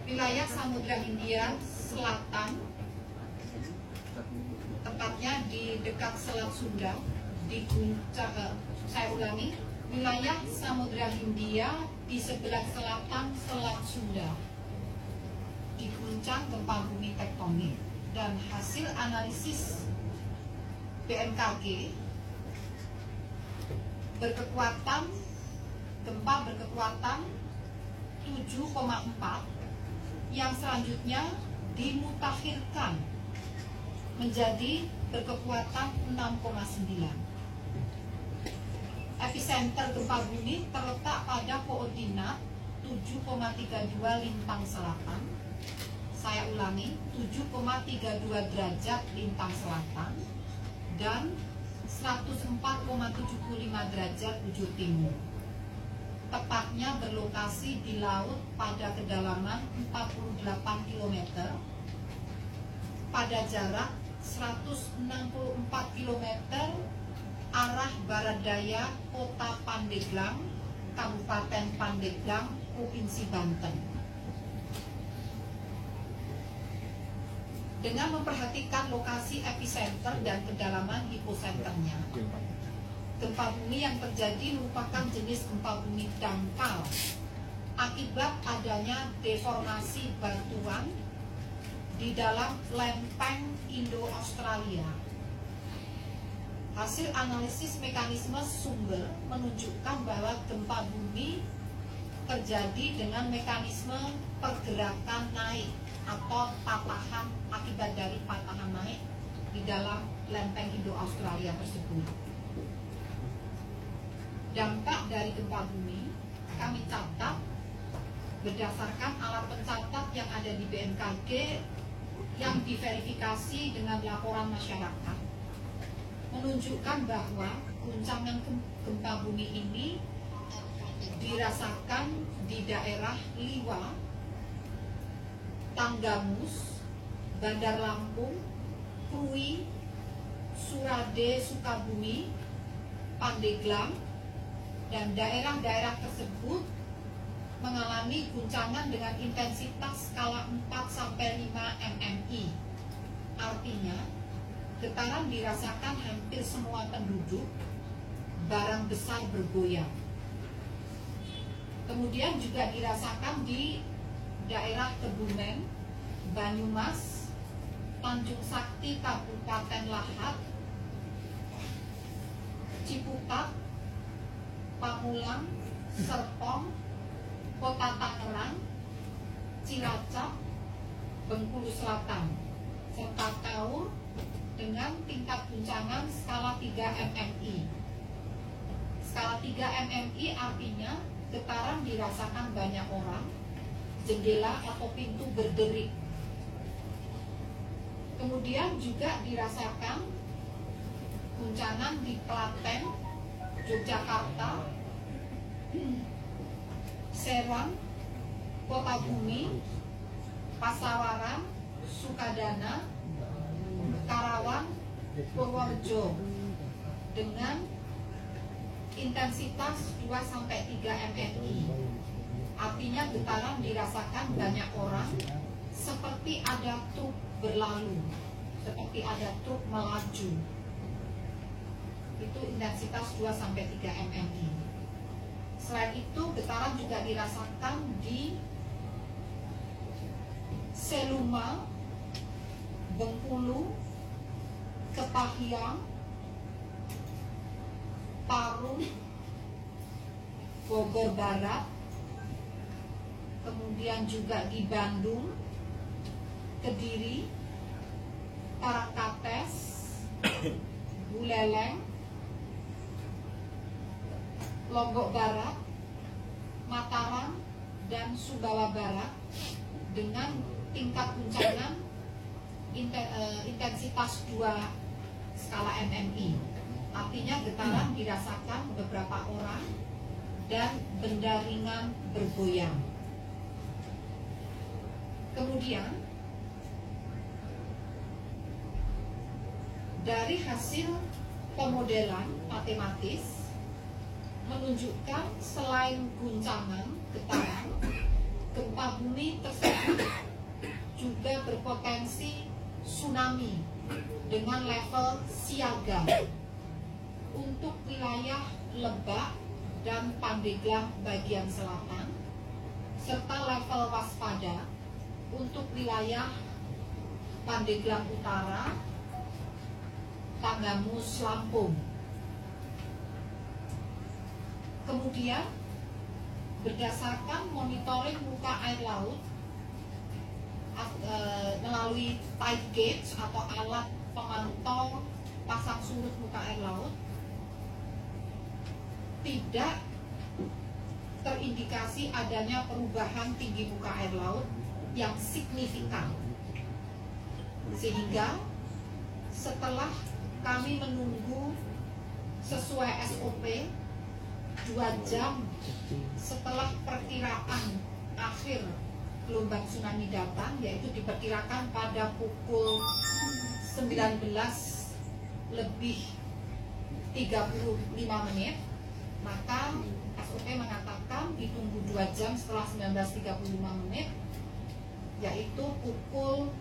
wilayah Samudra Hindia Selatan, tepatnya di dekat Selat Sunda, saya ulangi, wilayah Samudra Hindia di sebelah selatan Selat Sunda diguncang gempa bumi tektonik, dan hasil analisis BMKG gempa berkekuatan 7,4 yang selanjutnya dimutakhirkan menjadi berkekuatan 6,9. Epicenter gempa bumi terletak pada koordinat 7,32 lintang selatan. Saya ulangi, 7,32 derajat lintang selatan dan 104,75 derajat bujur timur. Tepatnya berlokasi di laut pada kedalaman 48 km pada jarak 164 km arah barat daya kota Pandeglang, Kabupaten Pandeglang, Provinsi Banten. Dengan memperhatikan lokasi epicenter dan kedalaman hiposenternya, gempa bumi yang terjadi merupakan jenis gempa bumi dangkal akibat adanya deformasi batuan di dalam lempeng Indo-Australia. Hasil analisis mekanisme sumber menunjukkan bahwa gempa bumi terjadi dengan mekanisme pergerakan naik atau patahan akibat dari patahan naik di dalam lempeng Indo-Australia tersebut. Dampak dari gempa bumi kami catat berdasarkan alat pencatat yang ada di BMKG yang diverifikasi dengan laporan masyarakat, menunjukkan bahwa guncangan gempa bumi ini dirasakan di daerah Liwa, Tanggamus, Bandar Lampung, Krui, Surade, Sukabumi, Pandeglang, dan daerah-daerah tersebut mengalami guncangan dengan intensitas skala 4-5 mmi. Artinya, getaran dirasakan hampir semua penduduk, barang besar bergoyang. Kemudian juga dirasakan di daerah Kebumen, Banyumas, Tanjung Sakti, Kabupaten Lahat, Ciputat, Pamulang, Serpong, Kota Tangerang, Cilacap, Bengkulu Selatan, serta Kaur dengan tingkat guncangan skala 3 mmi. Skala 3 mmi artinya getaran dirasakan banyak orang, jendela atau pintu berderik. Kemudian juga dirasakan guncangan di Klaten, Yogyakarta, Serang, Kota Bumi, Pasawaran, Sukadana, Karawang, Purworejo dengan intensitas 2-3 mmi. Artinya getaran dirasakan banyak orang, seperti ada truk berlalu, seperti ada truk melaju. Itu intensitas 2-3 mmi. Selain itu, getaran juga dirasakan di Seluma, Bengkulu, Kepahyang, Parung, Bogor Barat, kemudian juga di Bandung, Kediri, Parangkates, Buleleng, Lombok Barat, Mataram, dan Sumbawa Barat dengan tingkat guncangan intensitas 2 skala mmi. Artinya getaran dirasakan beberapa orang dan benda ringan bergoyang. Kemudian dari hasil pemodelan matematis menunjukkan selain guncangan getaran, gempa bumi tersebut juga berpotensi tsunami dengan level siaga untuk wilayah Lebak dan Pandeglang bagian selatan, serta level waspada untuk wilayah Pandeglang Utara, Tanggamus, Lampung. Kemudian berdasarkan monitoring muka air laut melalui tide gauge atau alat pemantau pasang surut muka air laut, tidak terindikasi adanya perubahan tinggi muka air laut yang signifikan. Sehingga setelah kami menunggu sesuai SOP 2 jam setelah perkiraan akhir gelombang tsunami datang, yaitu diperkirakan pada pukul 19:35, maka SOP mengatakan ditunggu 2 jam setelah 19:35, yaitu pukul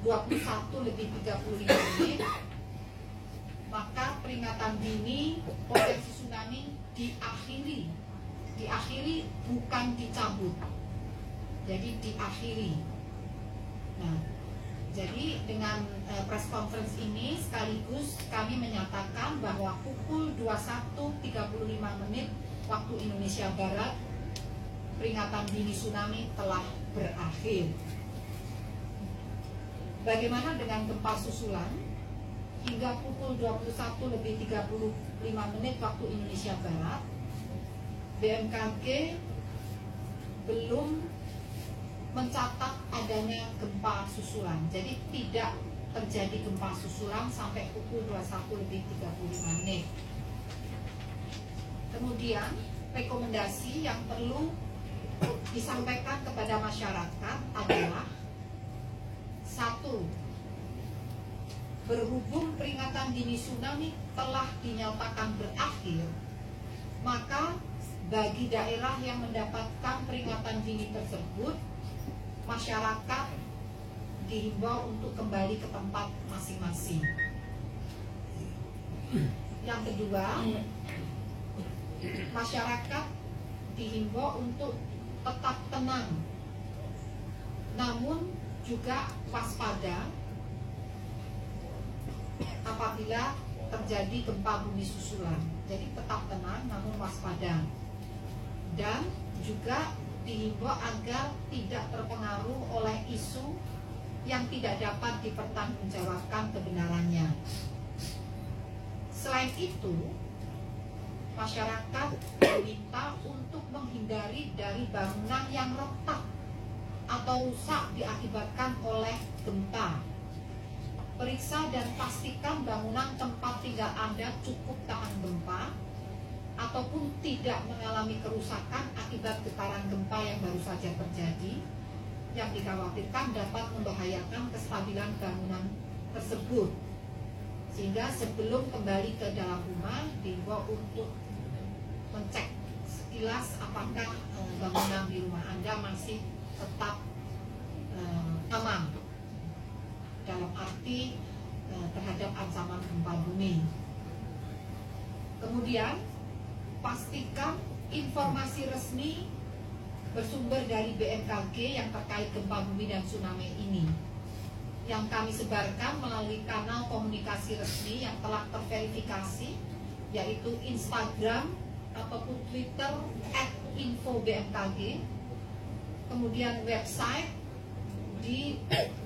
21:35, maka peringatan dini potensi tsunami diakhiri bukan dicabut, jadi diakhiri. Nah, jadi dengan press conference ini sekaligus kami menyatakan bahwa pukul 21:35 waktu Indonesia Barat peringatan dini tsunami telah berakhir. Bagaimana dengan gempa susulan? Hingga pukul 21:35 waktu Indonesia Barat, BMKG belum mencatat adanya gempa susulan. Jadi tidak terjadi gempa susulan sampai pukul 21:35. Kemudian rekomendasi yang perlu disampaikan kepada masyarakat adalah: 1. Berhubung peringatan dini tsunami telah dinyatakan berakhir, maka bagi daerah yang mendapatkan peringatan dini tersebut, masyarakat dihimbau untuk kembali ke tempat masing-masing. Yang kedua, masyarakat dihimbau untuk tetap tenang, namun juga waspada apabila terjadi gempa bumi susulan. Jadi tetap tenang namun waspada, dan juga dihimbau agar tidak terpengaruh oleh isu yang tidak dapat dipertanggungjawabkan kebenarannya. Selain itu, masyarakat diminta untuk menghindari dari bangunan yang retak atau rusak diakibatkan oleh gempa. Periksa dan pastikan bangunan tempat tinggal Anda cukup tahan gempa ataupun tidak mengalami kerusakan akibat getaran gempa yang baru saja terjadi, yang dikhawatirkan dapat membahayakan kestabilan bangunan tersebut. Sehingga sebelum kembali ke dalam rumah, dihimbau untuk mencek sekilas apakah bangunan di rumah Anda masih tetap aman dalam arti terhadap ancaman gempa bumi. Kemudian pastikan informasi resmi bersumber dari BMKG yang terkait gempa bumi dan tsunami ini, yang kami sebarkan melalui kanal komunikasi resmi yang telah terverifikasi, yaitu Instagram ataupun Twitter @info-bmkg, kemudian website di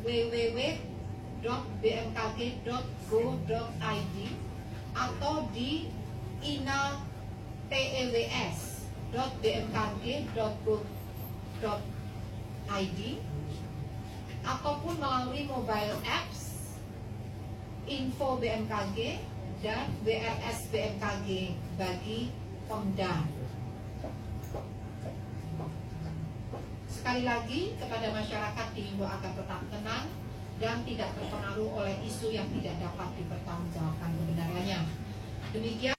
www.bmkg.go.id atau di inatews.bmkg.go.id ataupun melalui mobile apps Info BMKG dan WRS BMKG bagi Pemda. Sekali lagi kepada masyarakat dihimbau agar tetap tenang dan tidak terpengaruh oleh isu yang tidak dapat dipertanggungjawabkan kebenarannya. Demikian.